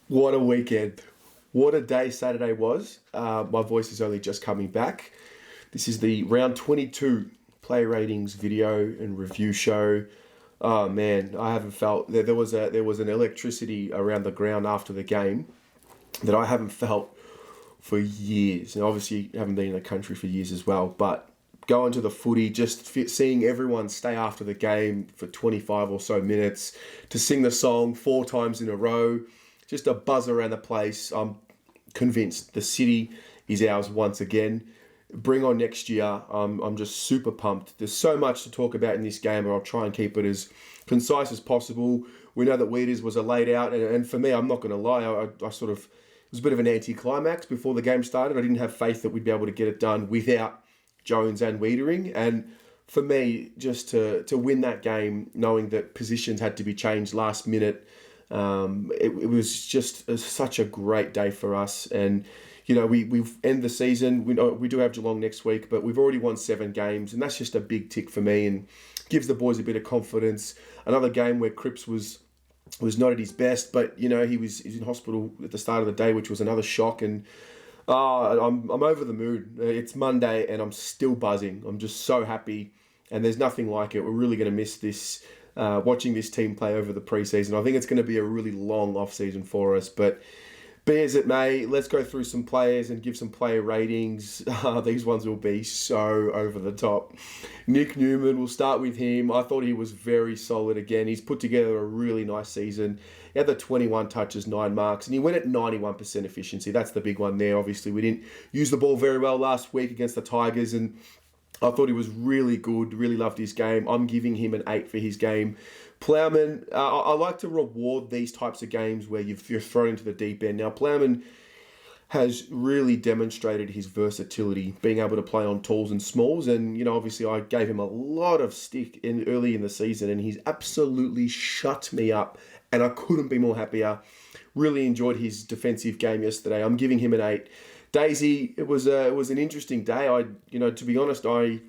What a weekend. What a day Saturday was. My voice is only just coming back. This is the round 22 play ratings video and review show. Oh man, I haven't felt there was an electricity around the ground after the game that I haven't felt for years. And obviously haven't been in the country for years as well, but going to the footy, seeing everyone stay after the game for 25 or so minutes to sing the song 4 times in a row, just a buzz around the place. I'm convinced the city is ours once again. Bring on next year. I'm just super pumped. There's so much to talk about in this game, and I'll try and keep it as concise as possible. We know that Weeders was a laid out, and for me, I'm not going to lie, I sort of, it was a bit of an anti-climax before the game started. I didn't have faith that we'd be able to get it done without Jones and Wiedering, and for me, just to win that game, knowing that positions had to be changed last minute, it was just such a great day for us. And you know, we've end the season. We do have Geelong next week, but we've already won 7 games, and that's just a big tick for me and gives the boys a bit of confidence. Another game where Cripps was not at his best, but you know, he's in hospital at the start of the day, which was another shock. And I'm over the moon. It's Monday and I'm still buzzing. I'm just so happy, and there's nothing like it. We're really going to miss this, watching this team play over the preseason. I think it's going to be a really long off season for us, but be as it may, let's go through some players and give some player ratings. These ones will be so over the top. Nick Newman, we'll start with him. I thought he was very solid again. He's put together a really nice season. He had the 21 touches, 9 marks, and he went at 91% efficiency. That's the big one there. Obviously, we didn't use the ball very well last week against the Tigers, and I thought he was really good, really loved his game. I'm giving him an 8 for his game. Plowman, I like to reward these types of games where you're thrown into the deep end. Now, Plowman has really demonstrated his versatility, being able to play on talls and smalls. And, you know, obviously I gave him a lot of stick early in the season, and he's absolutely shut me up. And I couldn't be more happier. Really enjoyed his defensive game yesterday. I'm giving him an 8. Daisy, it was an interesting day. To be honest, I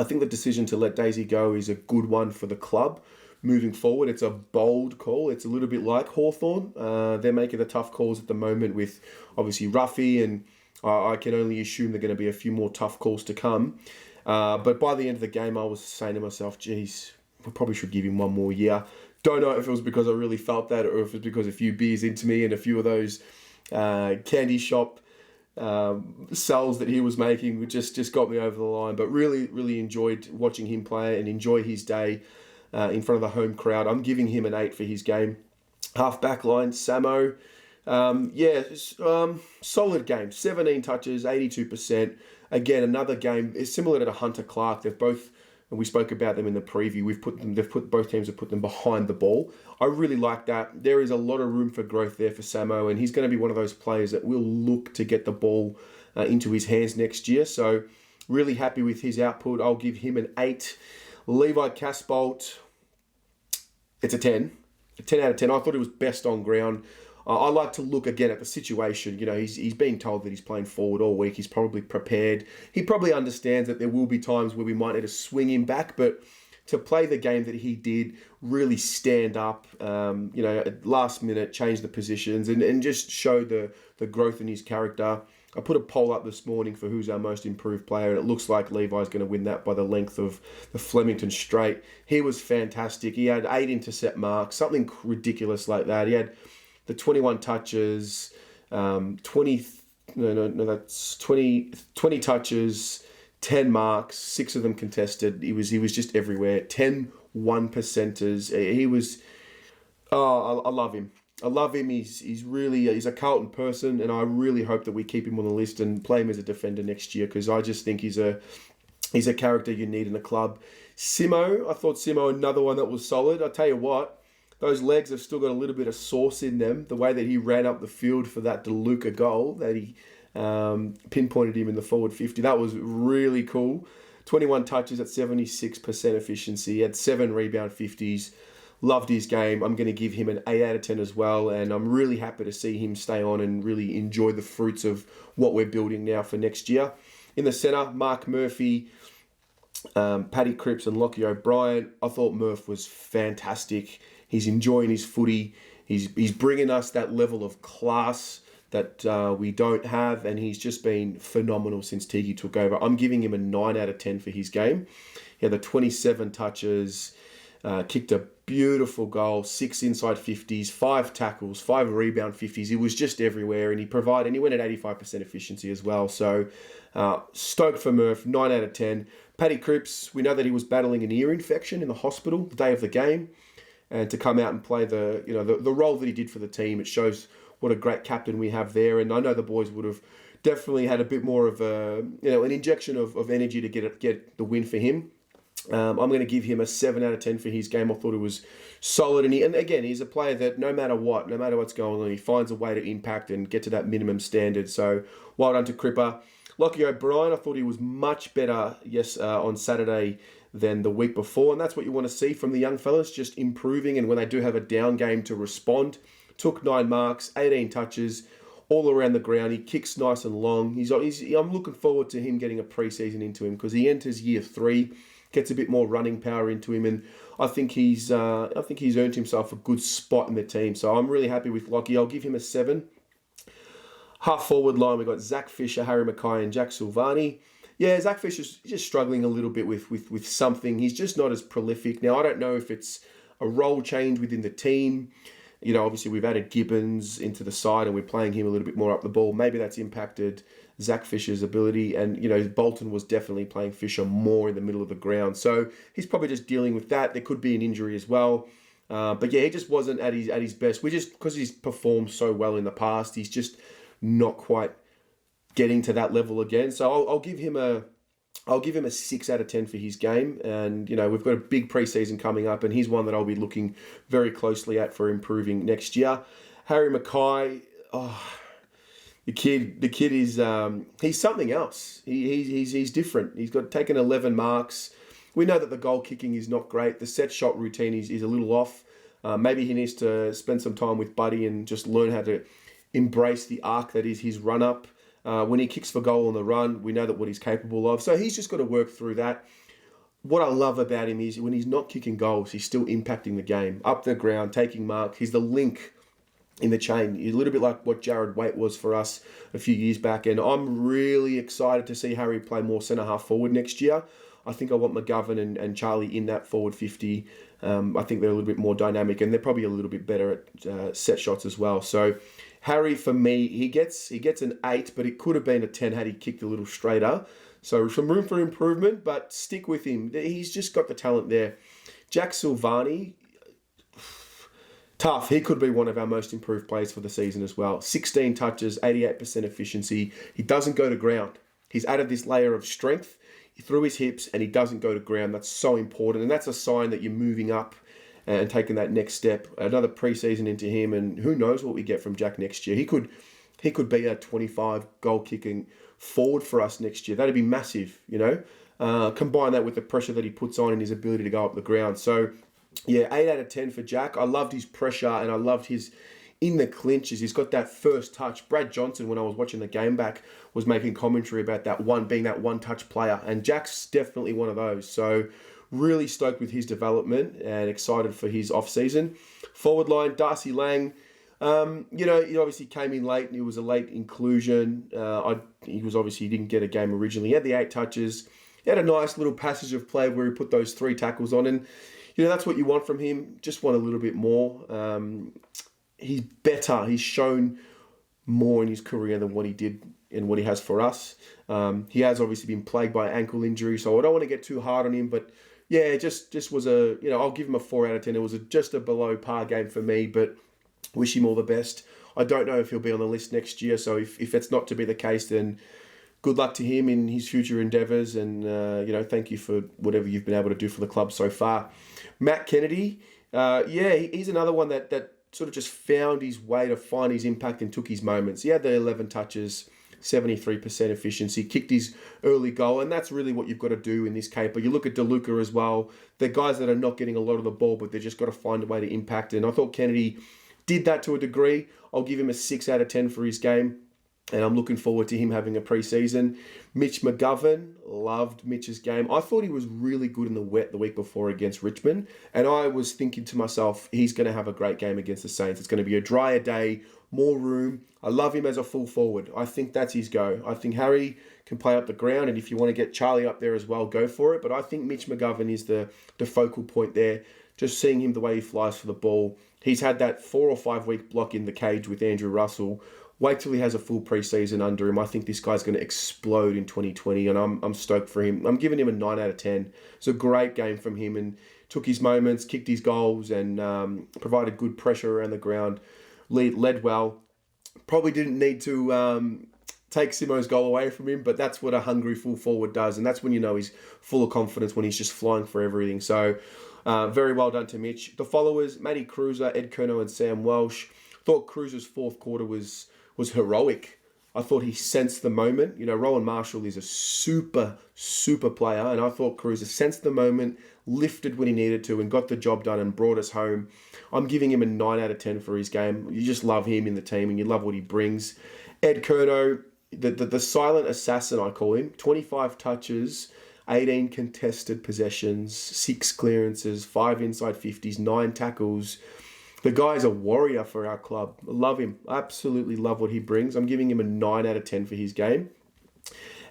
think the decision to let Daisy go is a good one for the club. Moving forward, it's a bold call. It's a little bit like Hawthorn. They're making the tough calls at the moment with obviously Ruffy, and I can only assume there are going to be a few more tough calls to come. But by the end of the game, I was saying to myself, geez, we probably should give him one more year. Don't know if it was because I really felt that, or if it's because a few beers into me and a few of those candy shop sells that he was making just got me over the line. But really, really enjoyed watching him play and enjoy his day in front of the home crowd. I'm giving him an 8 for his game. Half back line, Samo. Solid game. 17 touches, 82%. Again, another game is similar to Hunter Clark. They've both, and we spoke about them in the preview. Both teams have put them behind the ball. I really like that. There is a lot of room for growth there for Samo, and he's going to be one of those players that will look to get the ball into his hands next year. So really happy with his output. I'll give him an 8. Levi Casboult, it's a 10. A 10 out of 10. I thought he was best on ground. I like to look again at the situation. You know, he's being told that he's playing forward all week. He's probably prepared. He probably understands that there will be times where we might need to swing him back, but to play the game that he did, really stand up, at last minute, change the positions, and just show the growth in his character. I put a poll up this morning for who's our most improved player, and it looks like Levi's going to win that by the length of the Flemington Straight. He was fantastic. He had 8 intercept marks, something ridiculous like that. He had the 21 touches, 20 touches, 10 marks, 6 of them contested. He was just everywhere. 10 1%ers. I love him. I love him. He's a Carlton person, and I really hope that we keep him on the list and play him as a defender next year, because I just think he's a character you need in a club. Simo, I thought Simo, another one that was solid. I tell you what, those legs have still got a little bit of sauce in them. The way that he ran up the field for that DeLuca goal, that he pinpointed him in the forward 50, that was really cool. 21 touches at 76% efficiency. He had 7 rebound 50s. Loved his game. I'm going to give him an 8 out of 10 as well, and I'm really happy to see him stay on and really enjoy the fruits of what we're building now for next year. In the centre, Mark Murphy, Paddy Cripps and Lockie O'Brien. I thought Murph was fantastic. He's enjoying his footy. He's bringing us that level of class that we don't have, and he's just been phenomenal since Tiki took over. I'm giving him a 9 out of 10 for his game. He had the 27 touches, kicked a beautiful goal, 6 inside 50s, 5 tackles, 5 rebound 50s. He was just everywhere, and he went at 85% efficiency as well. So stoked for Murph, 9 out of 10. Paddy Cripps, we know that he was battling an ear infection in the hospital the day of the game, and to come out and play the role that he did for the team, it shows what a great captain we have there. And I know the boys would have definitely had a bit more of an injection of energy to get the win for him. I'm going to give him a 7 out of 10 for his game. I thought it was solid. And again, he's a player that no matter what's going on, he finds a way to impact and get to that minimum standard. So well done to Cripper. Lockie O'Brien, I thought he was much better, on Saturday than the week before. And that's what you want to see from the young fellas, just improving. And when they do have a down game, to respond. Took 9 marks, 18 touches, all around the ground. He kicks nice and long. I'm looking forward to him getting a pre-season into him, because he enters year 3, gets a bit more running power into him, and I think he's earned himself a good spot in the team. So I'm really happy with Lockie. I'll give him a 7. Half forward line, we've got Zach Fisher, Harry Mackay, and Jack Silvani. Yeah, Zach Fisher's just struggling a little bit with something. He's just not as prolific. Now, I don't know if it's a role change within the team. Obviously we've added Gibbons into the side and we're playing him a little bit more up the ball. Maybe that's impacted Zach Fisher's ability. And, Bolton was definitely playing Fisher more in the middle of the ground. So he's probably just dealing with that. There could be an injury as well. But yeah, he just wasn't at his best. Because he's performed so well in the past, he's just not quite getting to that level again. So I'll give him a 6 out of 10 for his game. And, we've got a big preseason coming up, and he's one that I'll be looking very closely at for improving next year. Harry Mackay, the kid is, he's something else. He's different. He's taken 11 marks. We know that the goal kicking is not great. The set shot routine is a little off. Maybe he needs to spend some time with Buddy and just learn how to embrace the arc that is his run-up. When he kicks for goal on the run, we know that what he's capable of. So he's just got to work through that. What I love about him is when he's not kicking goals, he's still impacting the game. Up the ground, taking mark. He's the link in the chain. He's a little bit like what Jared Waite was for us a few years back. And I'm really excited to see Harry play more centre-half forward next year. I think I want McGovern and Charlie in that forward 50. I think they're a little bit more dynamic, and they're probably a little bit better at set shots as well. So Harry, for me, he gets an 8, but it could have been a 10 had he kicked a little straighter. So some room for improvement, but stick with him. He's just got the talent there. Jack Silvani, tough. He could be one of our most improved players for the season as well. 16 touches, 88% efficiency. He doesn't go to ground. He's added this layer of strength through his hips, and he doesn't go to ground. That's so important, and that's a sign that you're moving up and taking that next step. Another preseason into him, and who knows what we get from Jack next year. He could be a 25 goal kicking forward for us next year. That'd be massive, Combine that with the pressure that he puts on and his ability to go up the ground. So yeah, 8 out of 10 for Jack. I loved his pressure, and I loved his in the clinches. He's got that first touch. Brad Johnson, when I was watching the game back, was making commentary about being that one-touch player, and Jack's definitely one of those. So really stoked with his development and excited for his off-season. Forward line, Darcy Lang. He obviously came in late, and he was a late inclusion. He didn't get a game originally. He had the 8 touches. He had a nice little passage of play where he put those 3 tackles on, and that's what you want from him. Just want a little bit more. He's better. He's shown more in his career than what he did and what he has for us. He has obviously been plagued by ankle injury, so I don't want to get too hard on him, but yeah, just was I'll give him a 4 out of 10. It was just a below par game for me, but wish him all the best. I don't know if he'll be on the list next year, so if it's not to be the case, then good luck to him in his future endeavours, and thank you for whatever you've been able to do for the club so far. Matt Kennedy, he's another one that sort of just found his way to find his impact and took his moments. He had the 11 touches, 73% efficiency, kicked his early goal, and that's really what you've got to do in this caper. You look at DeLuca as well. They're guys that are not getting a lot of the ball, but they've just got to find a way to impact, and I thought Kennedy did that to a degree. I'll give him a 6 out of 10 for his game. and I'm looking forward to him having a pre-season. Mitch McGovern, loved Mitch's game. I thought he was really good in the wet the week before against Richmond, and I was thinking to myself, he's going to have a great game against the Saints. It's going to be a drier day, more room. I love him as a full forward. I think that's his go. I think Harry can play up the ground, and if you want to get Charlie up there as well, go for it. But I think Mitch McGovern is the focal point there. Just seeing him the way he flies for the ball. He's had that 4 or 5 week block in the cage with Andrew Russell. Wait till he has a full pre-season under him. I think this guy's going to explode in 2020, and I'm stoked for him. I'm giving him a 9 out of 10. It's a great game from him, and took his moments, kicked his goals, and provided good pressure around the ground. Led well. Probably didn't need to take Simo's goal away from him, but that's what a hungry full forward does, and that's when you know he's full of confidence, when he's just flying for everything. So very well done to Mitch. The followers, Matty Cruiser, Ed Kerno, and Sam Welsh. Thought Cruiser's fourth quarter was heroic. I thought he sensed the moment. You know, Rowan Marshall is a super player, and I thought Cruiser sensed the moment, lifted when he needed to, and got the job done and brought us home. I'm giving him a 9 out of 10 for his game. You just love him in the team, and you love what he brings. Ed Kerno, the silent assassin, I call him. 25 touches, 18 contested possessions, 6 clearances, 5 inside 50s, 9 tackles. The guy's a warrior for our club. Love him. Absolutely love what he brings. I'm giving him a 9 out of 10 for his game.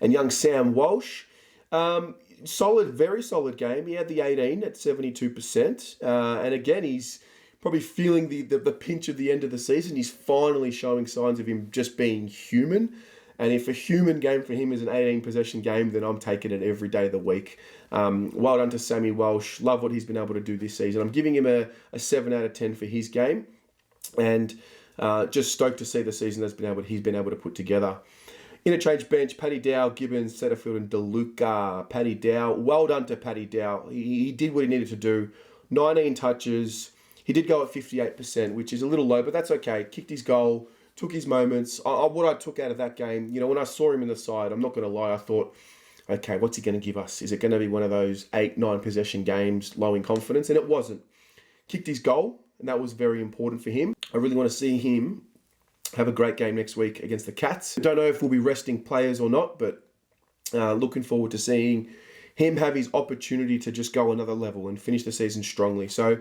And young Sam Walsh, solid, very solid game. He had the 18 at 72%. And again, he's probably feeling the pinch of the end of the season. He's finally showing signs of him just being human. And if a human game for him is an 18 possession game, then I'm taking it every day of the week. Well done to Sammy Walsh. Love what he's been able to do this season. I'm giving him a 7 out of 10 for his game. And just stoked to see the season he's been able to put together. Interchange bench, Paddy Dow, Gibbons, Setterfield, and DeLuca. Paddy Dow, well done to Paddy Dow. He did what he needed to do. 19 touches. He did go at 58%, which is a little low, but that's okay. Kicked his goal. Took his moments. What I took out of that game, you know, when I saw him in the side, I'm not going to lie, I thought, okay, what's he going to give us? Is it going to be one of those 8-9 possession games, low in confidence? And it wasn't. Kicked his goal, and that was very important for him. I really want to see him have a great game next week against the Cats. I don't know if we'll be resting players or not, but looking forward to seeing him have his opportunity to just go another level and finish the season strongly. So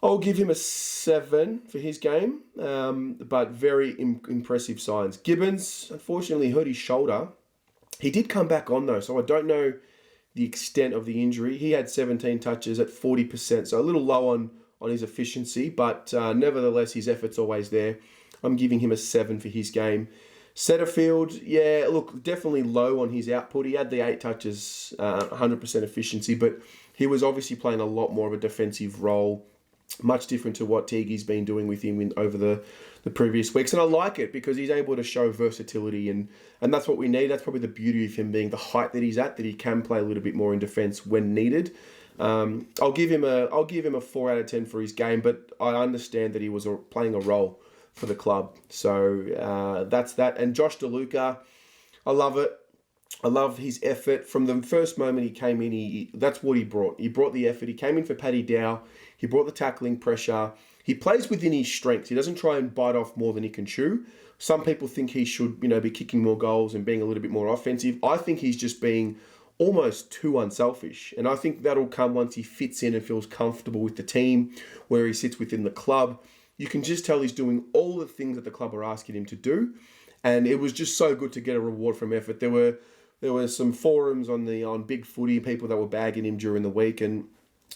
I'll give him a 7 for his game, but very impressive signs. Gibbons, unfortunately, hurt his shoulder. He did come back on, though, so I don't know the extent of the injury. He had 17 touches at 40%, so a little low on his efficiency, but nevertheless, his effort's always there. I'm giving him a 7 for his game. Setterfield, yeah, look, definitely low on his output. He had the 8 touches, 100% efficiency, but he was obviously playing a lot more of a defensive role. Much different to what Teague's been doing with him over the previous weeks. And I like it because he's able to show versatility, and that's what we need. That's probably the beauty of him being the height that he's at, that he can play a little bit more in defence when needed. I'll give him a 4 out of 10 for his game, but I understand that he was playing a role for the club. So that's that. And Josh DeLuca, I love it. I love his effort. From the first moment he came in, that's what he brought. He brought the effort. He came in for Paddy Dow. He brought the tackling pressure. He plays within his strengths. He doesn't try and bite off more than he can chew. Some people think he should, be kicking more goals and being a little bit more offensive. I think he's just being almost too unselfish. And I think that'll come once he fits in and feels comfortable with the team, where he sits within the club. You can just tell he's doing all the things that the club are asking him to do. And it was just so good to get a reward from effort. There were some forums on Big Footy, people that were bagging him during the week, and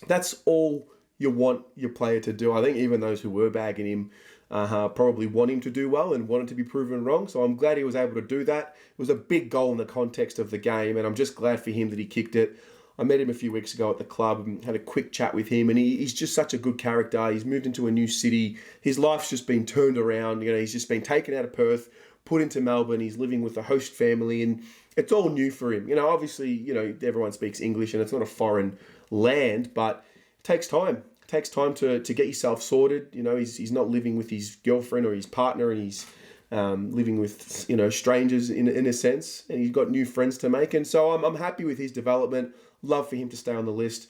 that's all you want your player to do. I think even those who were bagging him probably want him to do well and want him to be proven wrong. So I'm glad he was able to do that. It was a big goal in the context of the game, and I'm just glad for him that he kicked it. I met him a few weeks ago at the club and had a quick chat with him, and he's just such a good character. He's moved into a new city. His life's just been turned around. He's just been taken out of Perth, put into Melbourne. He's living with a host family, and it's all new for him. Obviously, everyone speaks English, and it's not a foreign land, but it takes time. It takes time to get yourself sorted. He's not living with his girlfriend or his partner, and he's living with strangers in a sense, and he's got new friends to make. And so I'm happy with his development. Love for him to stay on the list,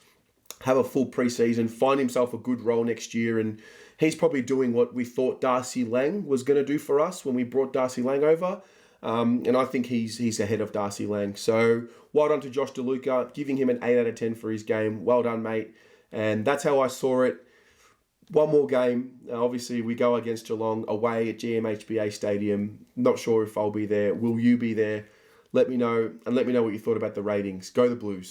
have a full preseason, find himself a good role next year, and he's probably doing what we thought Darcy Lang was going to do for us when we brought Darcy Lang over. And I think he's ahead of Darcy Lang. So well done to Josh DeLuca, giving him an 8 out of 10 for his game. Well done, mate. And that's how I saw it. One more game. Obviously, we go against Geelong away at GMHBA Stadium. Not sure if I'll be there. Will you be there? Let me know, and let me know what you thought about the ratings. Go the Blues.